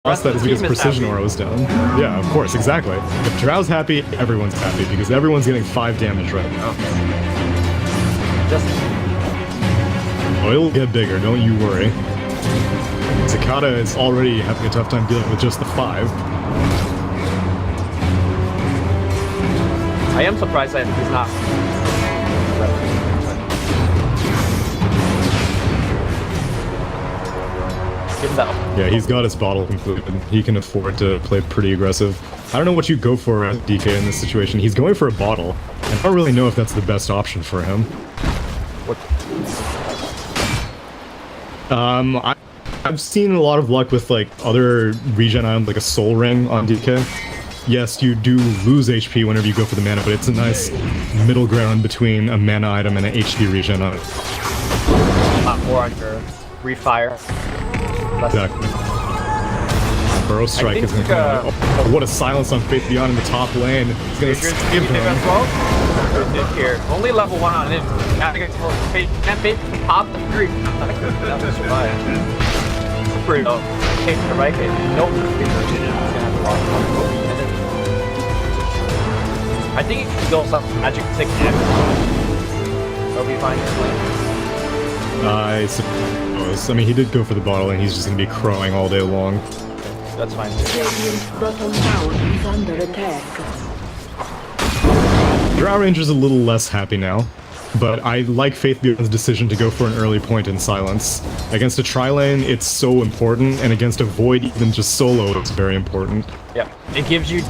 that is because Precision Aura was down. Yeah, of course, exactly. If Drow's happy, everyone's happy, because everyone's getting 5 damage right now. Oh, it'll get bigger, don't you worry. Cicada is already having a tough time dealing with just the 5. I am surprised that he's not. Yeah, he's got his bottle completed. He can afford to play pretty aggressive. I don't know what you go for as DK in this situation. He's going for a bottle. I don't really know if that's the best option for him. What? I've seen a lot of luck with like other regen items, like a soul ring on DK. Yes, you do lose HP whenever you go for the mana, but it's a nice middle ground between a mana item and an HP regen item. More on your refire. Exactly. Burrow Strike is going to come out. Oh, what a silence on Faith Beyond in the top lane. He's going to skip him. Here. Only level 1 on it. Gotta get close. Faith pop the 3. That was survive. Pretty low. Okay, the right hit. Nope. I think he can go some magic 6 That'll be fine. I suppose. I mean, he did go for the bottle, and he's just going to be crowing all day long. That's fine. Bottom tower is under attack. Drow Ranger's a little less happy now, but I like Faith Beyond's decision to go for an early point in silence. Against a tri-lane, it's so important, and against a Void, even just solo, it's very important. Yeah, it gives you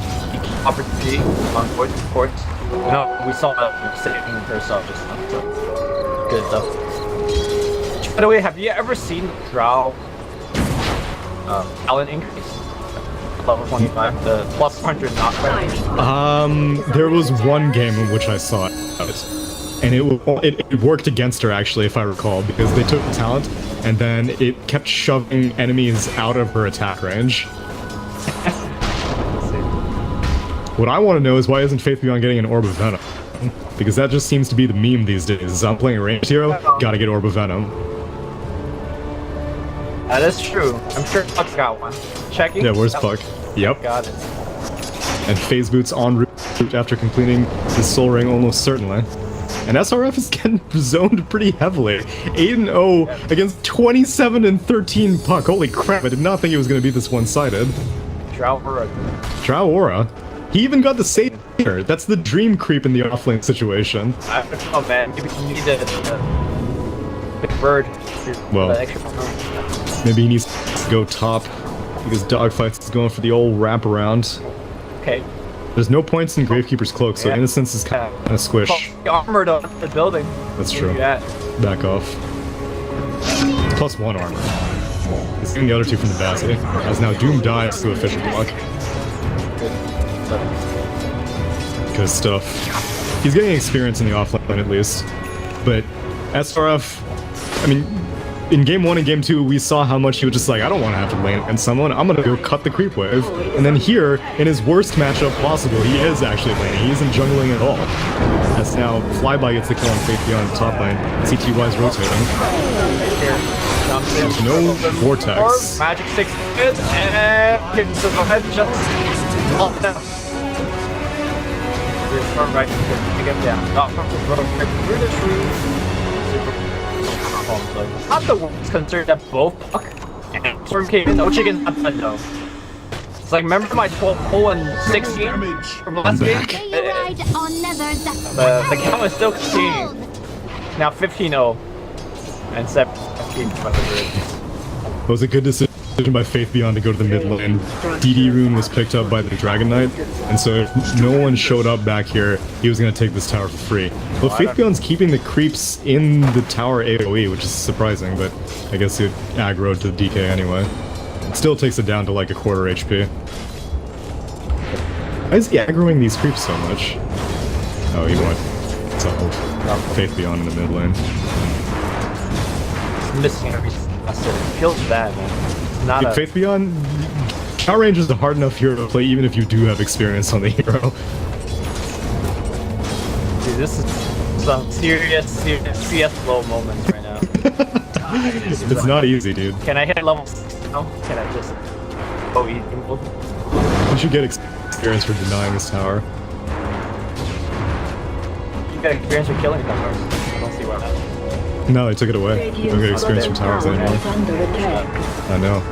opportunity on Void, of course. You know, we saw that saving herself just now, so good stuff. By the way, have you ever seen Drow talent increase? Level 25, the plus 100 knockback. There was one game in which I saw it, and it worked against her actually, if I recall, because they took the talent, and then it kept shoving enemies out of her attack range. What I want to know is why isn't Faith Beyond getting an Orb of Venom? Because that just seems to be the meme these days. I'm playing a ranged hero, gotta get Orb of Venom. That is true. I'm sure Puck's got one. Checking. Yeah, where's Puck? Yep. Got it. And Phase Boots en route after completing his Soul Ring almost certainly. And SRF is getting zoned pretty heavily. 8-0 against 27-13 Puck. Holy crap, I did not think it was going to be this one-sided. Drow Aura. Drow Aura? He even got the save here. That's the dream creep in the offlane situation. I don't know, man. Maybe you need a bird. Well, maybe he needs to go top because Dogfights is going for the old wraparound. Okay. There's no points in Gravekeeper's Cloak, so Innocence is kind of squish. Armored on the building. That's true. Back off. +1 armor. He's getting the other 2 from the basket, as now Doom dies to official block. Good stuff. He's getting experience in the offlane at least, but SRF, I mean, in Game 1 and Game 2, we saw how much he was just like, I don't want to have to lane against someone, I'm gonna go cut the creep wave. And then here, in his worst matchup possible, he is actually laning, he isn't jungling at all. As now, Flyby gets the kill on Faith Beyond the top lane, CTY's rotating. There's no Vortex. Magic 6 hit, and hits the head just off down. Right to get down. Not from the road, through the trees. Not the worst concern that both Puck and Storm came in. No chickens not done though. It's like, remember my 12-0 and 16 from last game? The count is still continuing. Now 15-0 and 17 by the grid. It was a good decision by Faith Beyond to go to the mid lane. DD Rune was picked up by the Dragon Knight, and so if no one showed up back here, he was going to take this tower for free. Well, Faith Beyond's keeping the creeps in the tower AoE, which is surprising, but I guess it aggroed to the DK anyway. It still takes it down to like a quarter HP. Why is he aggroing these creeps so much? Oh, he went. It's a Faith Beyond in the mid lane. Missing every second. It feels bad, man. Not Dude, Faith Beyond, Power Ranger is a hard enough hero to play even if you do have experience on the hero. Dude, this is some serious CS low moments right now. It's not easy, dude. Can I hit level 6 now? Can I just... Oh, easy mode. You should get experience for denying this tower. You got experience for killing towers. I don't see why not. No, they took it away. You don't get experience from towers Tower anymore. is under attack. I know.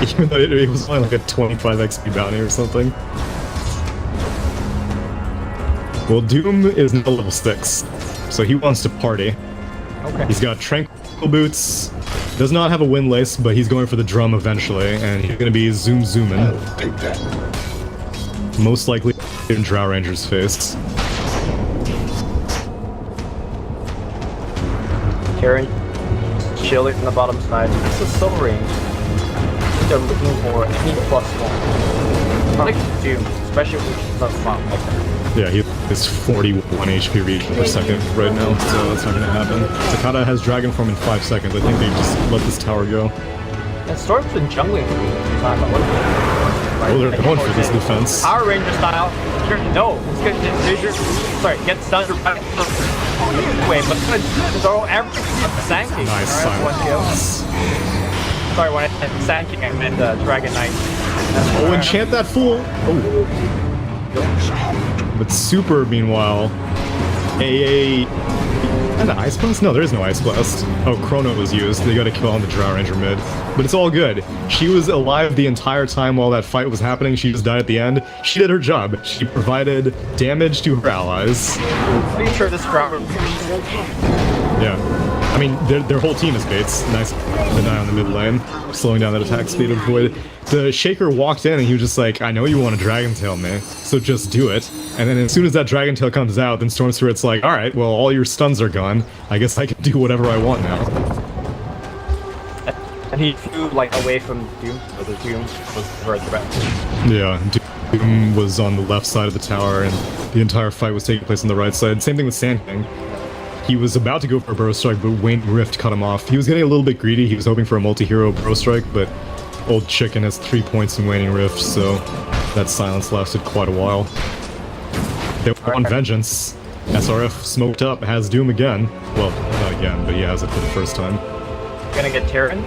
Even though it was only like a 25 XP bounty or something. Well, Doom is now level 6, so he wants to party. Okay. He's got Tranquil Boots, does not have a Windlace, but he's going for the drum eventually, and he's gonna be zooming. Most likely in Drow Ranger's face. Karen, chilling on the bottom side. This is so range. They're looking for any +1. I like Doom, especially when he's not smart like that. Yeah, he is 41 HP reach per second right now, so that's not gonna happen. Takata has Dragon Form in 5 seconds. I think they just let this tower go. And Storm's been jungling for a time. Oh, they're going for this defense. Power Ranger style. No, it's gonna get Ranger. Sorry, get stunned right. Wait, but it's gonna throw everything at the Sand King. Nice Alright, one kill. silence. Sorry, when I said Sand King, I meant Dragon Knight. Oh, enchant that fool! Oh. But Super, meanwhile, AA... And the Ice Blast? No, there is no Ice Blast. Oh, Chrono was used. They got a kill on the Drow Ranger mid. But it's all good. She was alive the entire time while that fight was happening. She just died at the end. She did her job. She provided damage to her allies. Pretty sure this Drow Under attack. Yeah. I mean, their whole team is baits. Nice deny on the mid lane, slowing down that attack speed of Void. The Shaker walked in and he was just like, I know you want to Dragon Tail me, so just do it. And then as soon as that Dragon Tail comes out, then Storm Spirit's like, alright, well, all your stuns are gone. I guess I can do whatever I want now. And he flew like away from Doom, so the Doom was very threat. Yeah, Doom was on the left side of the tower and the entire fight was taking place on the right side. Same thing with Sand King. He was about to go for a Burrow Strike, but Waning Rift cut him off. He was getting a little bit greedy. He was hoping for a multi-hero Burrow Strike, but Old Chicken has 3 points in Waning Rift, so that silence lasted quite a while. They won Vengeance. SRF smoked up, has Doom again. Well, not again, but he has it for the first time. Gonna get Terran.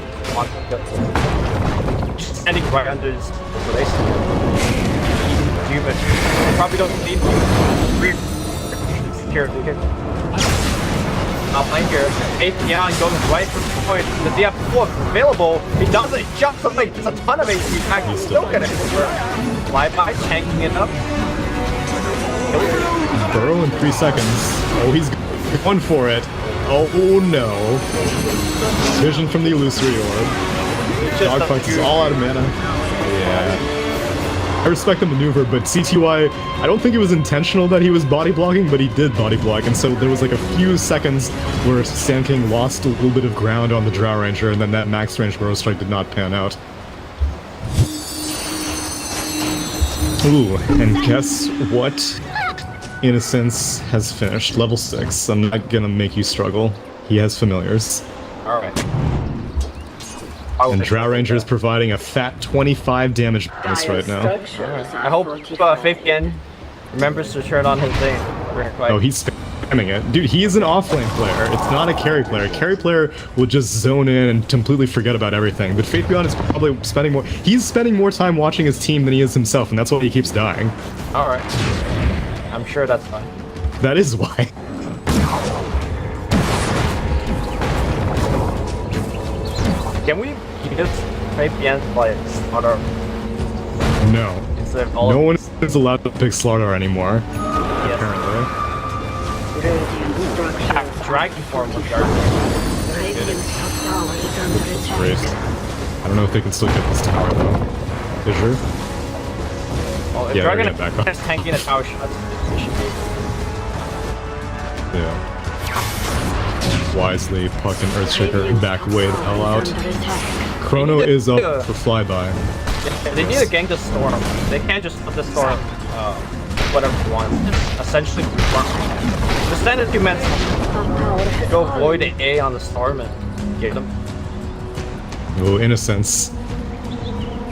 Just standing right under his place. Doom it. Probably don't need Terran, okay? Not playing here. API going right for the point. The DF4 available. He does it. Jumps away. There's a ton of HP back. He's still gonna fly-by, tanking it up. Burrow in 3 seconds. Oh, he's going for it. Oh no. Vision from the Illusory Orb. Dogfight is all out of mana. Yeah. I respect the maneuver, but CTY, I don't think it was intentional that he was body blocking, but he did body block, and so there was like a few seconds where Sand King lost a little bit of ground on the Drow Ranger, and then that max range Burrow Strike did not pan out. Ooh, and guess what? Innocence has finished. Level 6. I'm not gonna make you struggle. He has familiars. Alright. And Drow Ranger is providing a fat 25 damage bonus right now. I hope Fabian remembers to turn on his thing. Oh, he's spamming it. Dude, he is an offlane player. It's not a carry player. Carry player will just zone in and completely forget about everything. But Fabian is probably spending more... He's spending more time watching his team than he is himself, and that's why he keeps dying. Alright. I'm sure that's fine. That is why. Can we use Fabian's like starter? No. Instead of all No one is allowed to pick Slardar anymore, Yes. apparently. Radiant structures. Dragon form with Dark. Radiant's top tower is under attack. Great. I don't know if they can still get this tower, though. Is sure? Well, if Yeah, Dragon they're gonna back up. is tanking a tower shot, it should be. Yeah. Wisely, Puck and Earthshaker back way the hell out. Under attack. Chrono is up for flyby. Yeah, they need to gank the storm. They can't just put the storm, whatever they want. Essentially, the standard humans Top tower has go fallen. void A on the storm and get them. Oh, Innocence.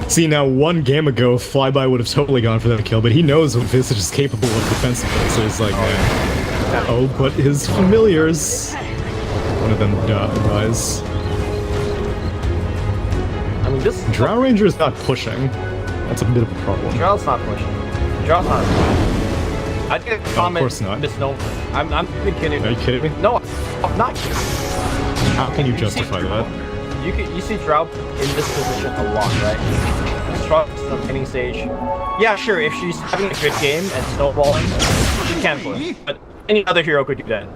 See, now 1 game ago, Flyby would have totally gone for that kill, but he knows what Visage is capable of defensively, so he's like, man. Oh, but his familiars. One of them dies. I mean, this Drow Ranger is not pushing. That's a bit of a problem. Drell's not pushing. Drell's not. I think a common course not. misnomer. I'm kidding. Are you kidding me? No, I'm not kidding. How can you justify that? You see Drow in this position a lot, right? Trust the laning stage. Yeah, sure. If she's having a good game and snowballing, she can push. But any other hero could do that.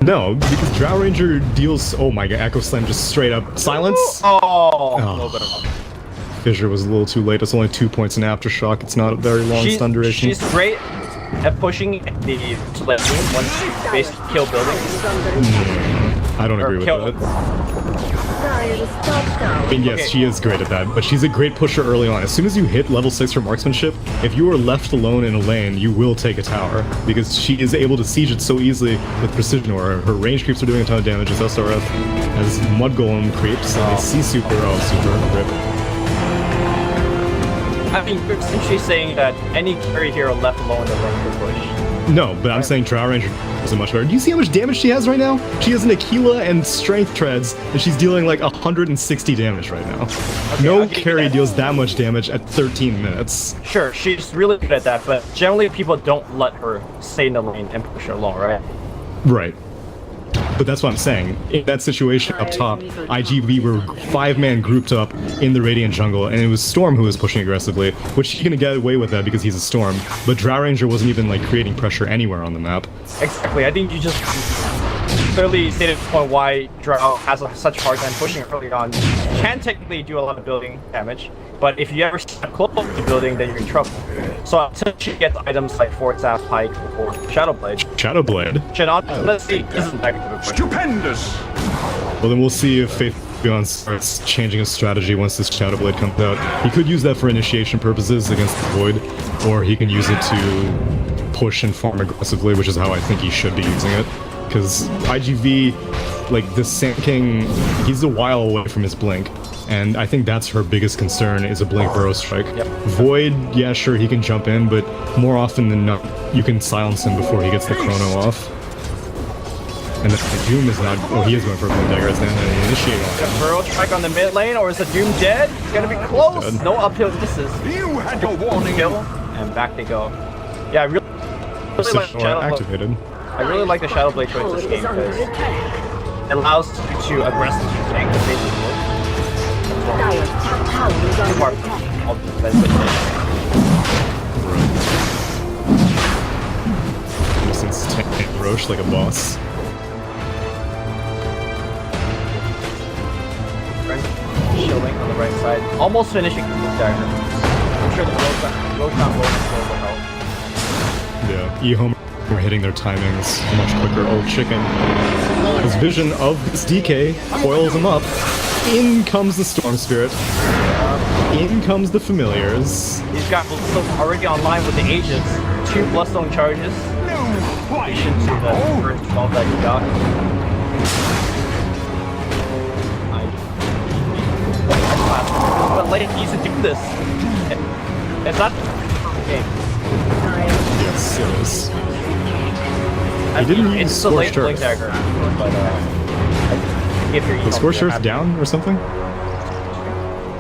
No, because Drow Ranger deals. Oh my god, Echo Slam just straight up silence. Oh. No better. Fissure was a little too late. It's only 2 points in Aftershock. It's not a very long stun duration. She's great at pushing the split once you basically kill buildings. I don't agree with that. I mean, yes, she is great at that, but she's a great pusher early on. As soon as you hit level 6 for marksmanship, if you are left alone in a lane, you will take a tower, because she is able to siege it so easily with precision aura. Her range creeps are doing a ton of damage as SRF, as Mud Golem creeps, and they see super, rip. I mean, you're essentially saying that any carry hero left alone in the lane will push. No, but I'm saying Drow Ranger is much better. Do you see how much damage she has right now? She has an Aquila and Strength Treads, and she's dealing like 160 damage right now. Okay, no carry deals that much damage at 13 minutes. Sure, she's really good at that, but generally people don't let her stay in the lane and push her along, right? Right. But that's what I'm saying. In that situation up top, IGV were 5-man grouped up in the Radeon jungle, and it was Storm who was pushing aggressively, which he can get away with that because he's a Storm. But Drow Ranger wasn't even like creating pressure anywhere on the map. Exactly. I think you just clearly stated the point why Drow has such a hard time pushing early on. Can technically do a lot of building damage, but if you ever step close to the building, then you're in trouble. So until she gets items like Fort Staff, Pike, or Shadowblade. Shadowblade? Let's see. This is that good of a question. Stupendous! Well, then we'll see if Faith Beyond starts changing his strategy once this Shadowblade comes out. He could use that for initiation purposes against the Void, or he can use it to push and farm aggressively, which is how I think he should be using it. Because IGV, like, the Sand King, he's a while away from his Blink. And I think that's her biggest concern, is a Blink Burrow Strike. Yep. Void, yeah, sure, he can jump in, but more often than not, you can silence him before he gets the Chrono off. And the Doom is not... Oh, he is going for a Bloom Dagger. It's not an initiate on him. Burrow Strike on the mid lane, or is the Doom dead? It's gonna be close! Dead. No uphill misses. You had your warning! Kill, and back they go. Yeah, I really like Shadowblade. Activated. I really like the Shadowblade choice this game because it allows you to aggressively tank the basic work. All defensive. Since tank Roche like a boss. Shilling on the right side. Almost finishing the dagger. I'm sure the Roshan will help. Yeah, ehome are hitting their timings much quicker. Oh, chicken. His vision of this DK coils him up. In comes the Storm Spirit. In comes the Familiars. He's got Bloodstone already online with the agents. 2 Bloodstone charges. In addition to the first 12 that he got. But late he used to do this. It's not the game. Yes, it is. He didn't use It's the late Scorched Blink Earth. Dagger. But if you're Was Scorched Earth down or something?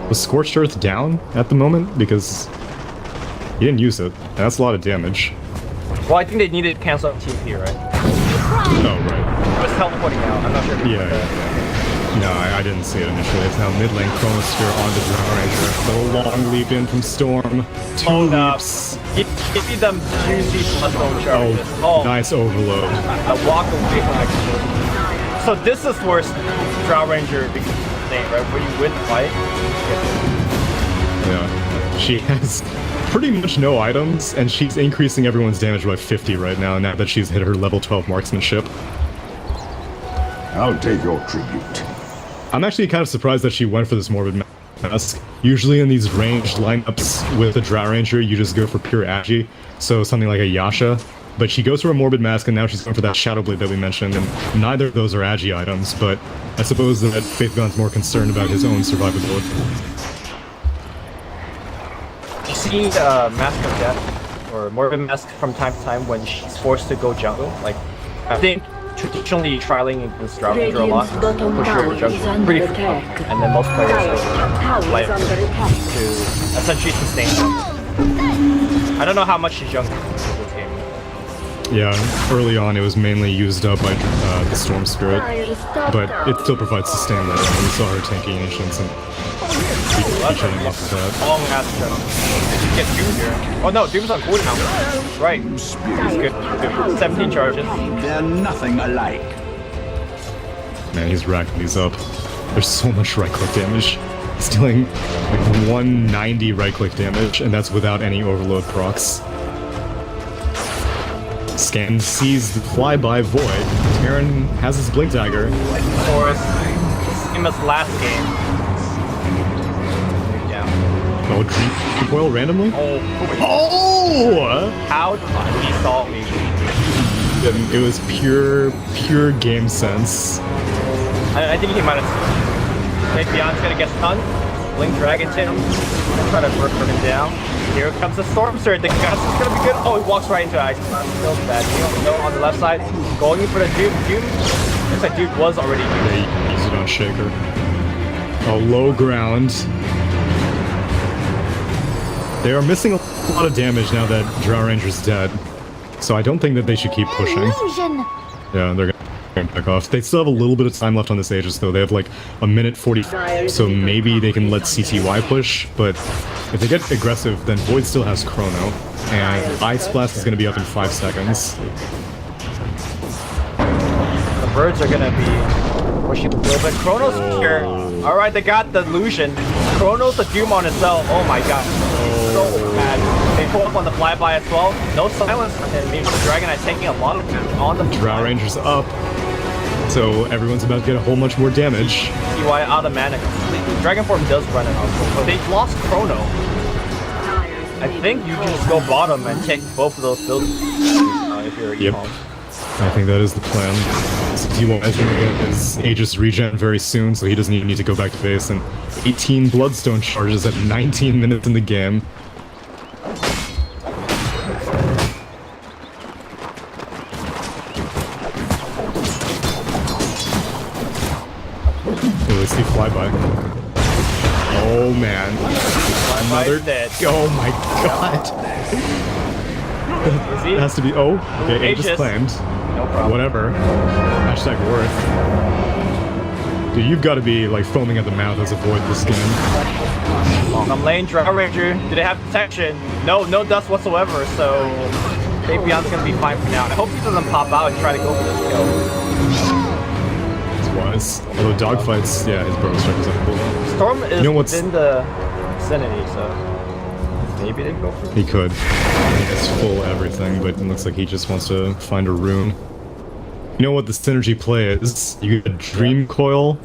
Was Scorched Earth down at the moment? Because he didn't use it. That's a lot of damage. Well, I think they needed to cancel out TP, right? Oh, right. It was teleporting out. I'm not sure. Yeah. No, I didn't see it initially. It's now mid lane Chronosphere on the Drow Ranger. The long leap in from Storm. 2 leaps. Give me them juicy Bloodstone charges. Oh, nice overload. I walk away from explode. So this is worse Drow Ranger because thing, right? Where you win the fight. Yeah. She has pretty much no items, and she's increasing everyone's damage by 50 right now that she's hit her level 12 marksmanship. I'll take your tribute. I'm actually kind of surprised that she went for this Morbid Mask. Usually in these ranged lineups with a Drow Ranger, you just go for pure Agi, so something like a Yasha. But she goes for a Morbid Mask, and now she's going for that Shadowblade that we mentioned, and neither of those are Agi items, but I suppose that Faithgon's more concerned about his own survivability. You see Mask of Death, or Morbid Mask from time to time when she's forced to go jungle? Like, I think traditionally trialing against Drought Ranger a lot. Radiant's bottom Push tower your is jump under pretty attack. far. And then most players Tower like is under attack. to essentially sustain them. I don't know how much is young in this game. Yeah, early on it was mainly used up by the Storm Spirit, Dire stop but tower. it still provides sustain later. We saw her tanking Ancients and shutting off of that. Long ass jump. Get Doom here. Oh no, Doom's on cooldown. Right. He's good. Good. 17 charges. They're nothing alike. Man, he's racking these up. There's so much right-click damage. He's dealing like 190 right-click damage, and that's without any overload procs. Scan sees the flyby void. Terran has his blink dagger. Of course. Same as last game. Yeah. Oh, Dream Coil randomly? Oh. How did he saw me? It was pure game sense. I think he might have. Okay, Beyond's gonna get stunned. Blink Dragon him. Try to burn him down. Here comes the Storm Surge. The gas is gonna be good. Oh, he walks right into Ice. Still bad. No, on the left side. Going in for the Doom. Looks like Duke was already They use it on Shaker. Oh, low ground. They are missing a lot of damage now that Drow Ranger's dead. So I don't think that they should keep pushing. Yeah, they're gonna back off. They still have a little bit of time left on this Aegis though. They have like a minute 40, so maybe they can let CTY push, but if they get aggressive, then Void still has Chrono, and Ice Blast is gonna be up in 5 seconds. The birds are gonna be pushing a little bit. Chrono's here. Alright, they got the illusion. Chrono's the Doom on itself. Oh my god. So bad. They pull up on the flyby as well. No silence. And maybe the Dragonite taking a lot of damage on the Drow Ranger's up, so everyone's about to get a whole bunch more damage. CY out of mana completely. Dragon Form does run it out, but they've lost Chrono. I think you just go bottom and take both of those buildings if you're Yep. ehome. I think that is the plan. CTY is going to get his Aegis regen very soon, so he doesn't even need to go back to base, and 18 Bloodstone charges at 19 minutes in the game. Oh, let's see flyby. Oh man. Another. Dead. Oh my god. Is he? It has to be. Oh, okay, Aegis Aegis. claimed. No problem. Whatever. Hashtag worth. Dude, you've got to be like foaming at the mouth as a Void this game. Bottom lane, Drow Ranger. Do they have protection? No, no dust whatsoever, so Beyond's gonna be fine for now. I hope he doesn't pop out and try to go for this kill. It's wise. Although dogfights, yeah, his burrow strike is up cool. Storm is You know what's- within the vicinity, so maybe they go for it. He could. He has full everything, but it looks like he just wants to find a rune. You know what the synergy play is? You get a Dream Coil,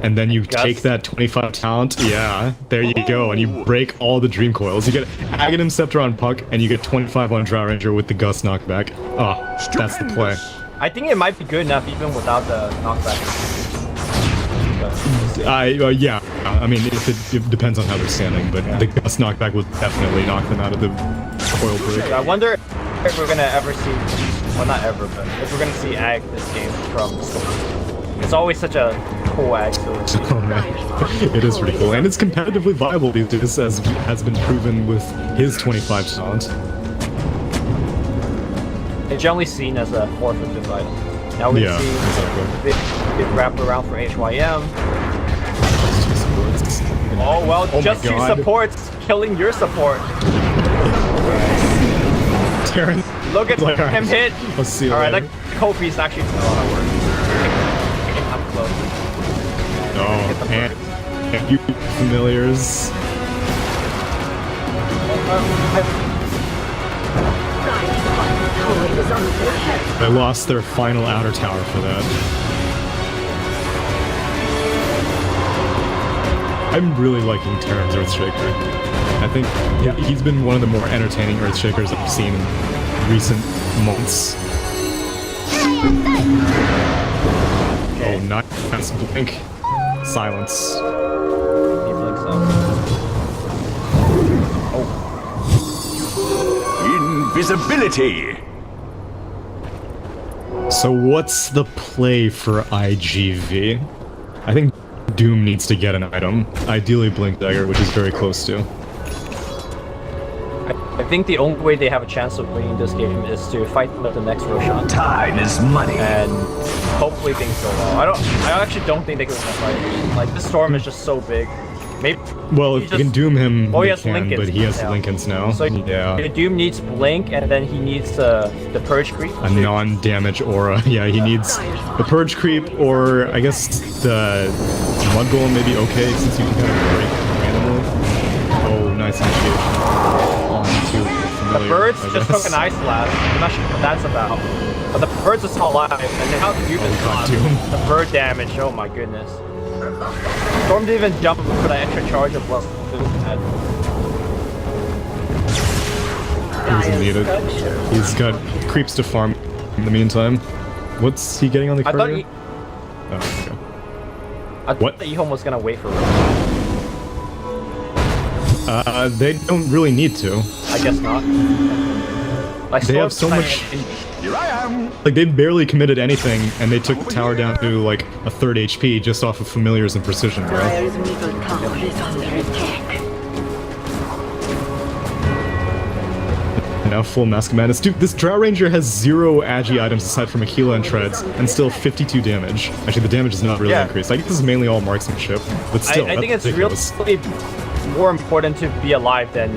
and then you Gust. take that 25 talent. Yeah, there you go, and you break all the Dream Coils. You get Aghanim Scepter on Puck, and you get 25 on Drow Ranger with the Gust knockback. Oh, that's the play. I think it might be good enough even without the knockback. Yeah. I mean, it depends on how they're standing, but the Gust knockback will definitely knock them out of the coil break. I wonder if we're gonna ever see, well not ever, but if we're gonna see Ag this game from Storm. It's always such a cool Ag, so Oh man, it is pretty cool, and it's competitively viable these days, as has been proven with his 25 talent. it's generally seen as a 4th or 5th item. Now we Yeah, see exactly. big wrap around for HYM. Oh well, Oh my just 2 God. supports killing your support. Terran, Look at Like, him hit. let's see. Alright, later. that Kofi's actually doing a lot of work. I'm close. Oh, Get the and you familiars. Tower is under attack. They lost their final outer tower for that. I'm really liking Terran's Earthshaker. I think he's been one of the more entertaining Earthshakers I've seen in recent months. Oh, nice blink. Silence. He blinks up. Invisibility. So what's the play for IGV? I think Doom needs to get an item. Ideally Blink Dagger, which is very close to. I think the only way they have a chance of winning this game is to fight with the next Roshan. Time is money. And hopefully things go well. I actually don't think they can win that fight. Like, this Storm is just so big. Maybe. Well, if you can Doom him, he they has can, Lincolns, but he has yeah. Lincolns now. So yeah. Doom needs Blink, and then he needs the Purge Creep. A non-damage aura. Yeah, he needs the Purge Creep, or I guess the Mud Golem may be okay, since you can kind of break randomly. Oh, nice initiation. The birds just took an ice blast. I'm not sure what that's about. But the birds are still alive, and now the Doom is gone. The bird damage, oh my goodness. Storm didn't even jump for that extra charge of plus. He doesn't need it. He's got creeps to farm in the meantime. What's he getting on the courier? Oh, okay. I thought the ehome was gonna wait for him. They don't really need to. I guess not. Like, they have so much. Here I am. Like, they barely committed anything, and they took the tower down to like a third HP just off of familiars and precision, bro. Dire's middle tower is under attack. Now full Mask of Madness. Dude, this Drow Ranger has 0 agi items aside from Aquila and Treads, and still 52 damage. Actually, the damage is not really increased. I think this is mainly all marksmanship, but still, I think it's ridiculous. really more important to be alive than...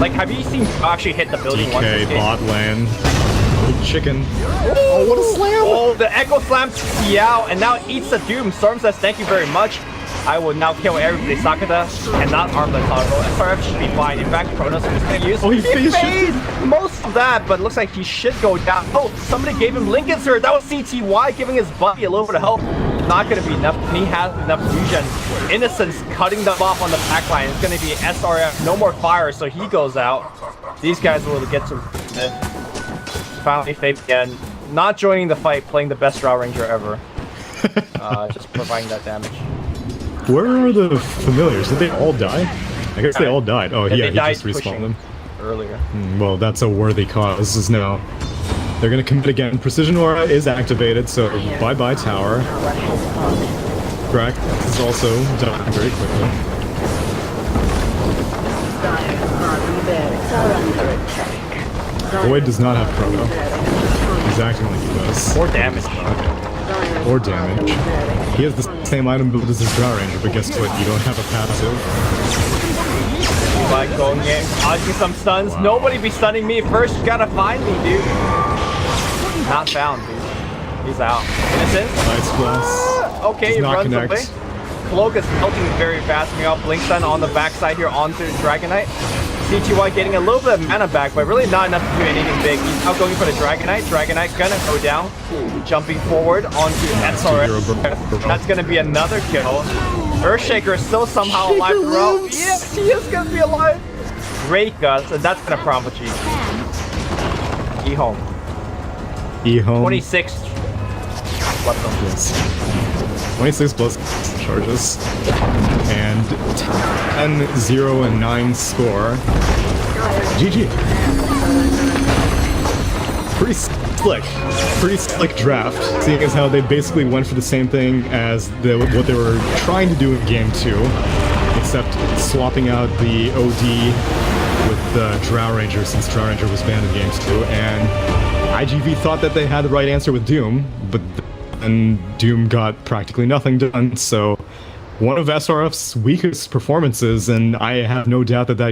Like, have you seen actually hit the building once? DK, bot land. Oh, chicken. Oh, what a slam! Oh, the Echo Slam Xiao, and now it eats the Doom. Storm says, thank you very much. I will now kill everybody Sakata and not harm the toggle. SRF should be fine. In fact, Kronos is going to use... Oh, he phased most of that, but it looks like he should go down. Oh, somebody gave him Lincoln's Surge. That was CTY giving his buddy a little bit of help. Not going to be enough, and he has enough fusion. Innocence cutting them off on the back line. It's going to be SRF, no more fire, so he goes out. These guys will get to finally fade again. Not joining the fight, playing the best Drow Ranger ever. Just providing that damage. Where are the familiars? Did they all die? I guess they all died. Oh, yeah, he just respawned them. Earlier. Well, that's a worthy cause. This is now... They're gonna commit again. Precision Aura is activated, so bye-bye tower. Crack is also dying very quickly. Void does not have Chrono. He's acting like he does. More damage. Or damage. He has the same item build as his Drow Ranger, but guess what? You don't have a passive. Like going in, dodging some stuns. Wow. Nobody be stunning me. First, you gotta find me, dude. Not found, dude. He's out. Innocent? Nice blast. Okay, he runs away. Cloak is melting very fast. We got Blink Stun on the backside here onto Dragonite. CTY getting a little bit of mana back, but really not enough to do anything big. He's out going for the Dragonite. Dragonite gonna go down. Jumping forward onto SRF. That's gonna be another kill. Earthshaker is still somehow alive throughout. Yes, he is gonna be alive. Great guts, and that's gonna prompt you. ehome. ehome. 26. Yes. 26 plus charges. And 10, 0, and 9 score. GG. Pretty slick draft, seeing as how they basically went for the same thing as what they were trying to do in Game 2, except swapping out the OD with the Drow Ranger, since Drow Ranger was banned in Game 2, and IGV thought that they had the right answer with Doom, but then Doom got practically nothing done, so one of SRF's weakest performances, and I have no doubt that that